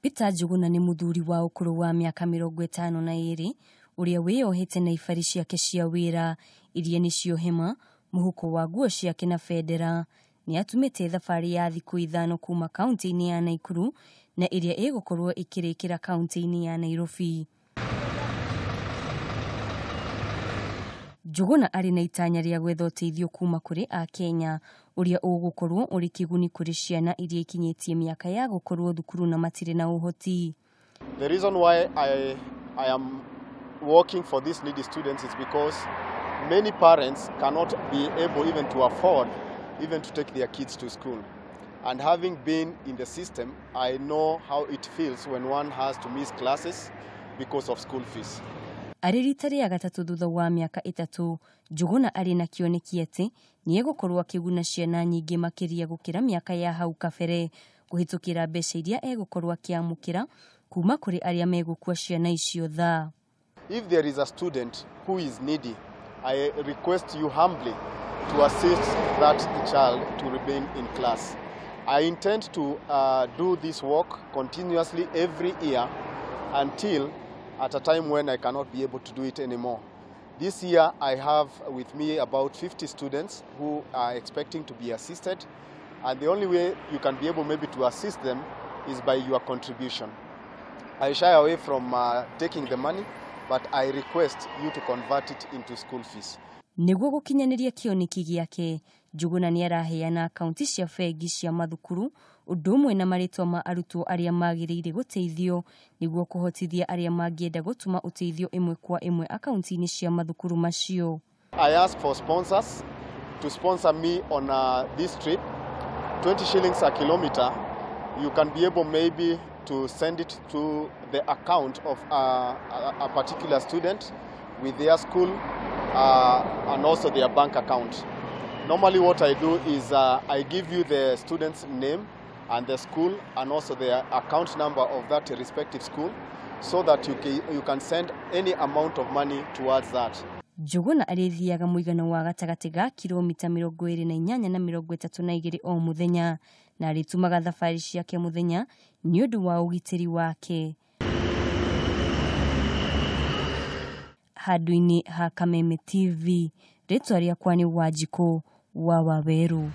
Peter Njuguna ni muthuri wa ukuru wa miaka 52 uria wiyohete na ifari ciake cia wira iria nicio hema muhuko wa nguo ciake na federa niatumite thabari ya thiku 5 kuuma kaunti-ini ya Naikuru na iria egukorwo ikirikira kaunti-ini ya Nairobi. Njuguna ari na itanya ria gwetha uteithio kuuma kuri a Kenya uria ugukorwo uri kiguni kuri ciana iria ikinyitie miaka ya gukorwo thukuru na matire na uhoti. The reason why I am working for these needy students is because many parents cannot be able even to afford even to take their kids to school. And having been in the system, I know how it feels when one has to miss classes because of school fees. Aririta ya gatatu thutha wa miaka 3, Njuguna ari na kioneki ati ni egukorwo akiguna ciana nyingi makiria gukira miaka ya hau kabere kuhitukira mbeca iria egukorwo akiamukira kuuma kuri aria megukua ciana icio tha. If there is a student who is needy, I request you humbly to assist that child to remain in class. I intend to do this work continuously every year until at a time when I cannot be able to do it anymore. This year I have with me about 50 students who are expecting to be assisted, and the only way you can be able maybe to assist them is by your contribution. I shy away from taking the money, but I request you to convert it into school fees. Niguo gukinyaniria kioneki giake, Njuguna ni araheana akaunti cia bengi cia mathukuru undu umwe na maritwa ma arutwo aria magiriire guteithio niguo kuhotithia aria mangienda gutuma uteithio imwe kwa imwe akaunti-ini cia mathukuru macio. I ask for sponsors to sponsor me on this trip. 20 shillings a kilometer. You can be able maybe to send it to the account of a particular student with their school and also their bank account. Normally what I do is I give you the student's name and the school and also the account number of that respective school so that you can send any amount of money towards that. Njuguna arithiaga muigana wa gatagati ga kilomita 28 na 32 o muthenya na aritumaga thabari ciake muthenya ni undu wa ugitiri wake. Handu-ini ha Kameme TV, ritwa riakwa ni Wanjikũ wa Waweru.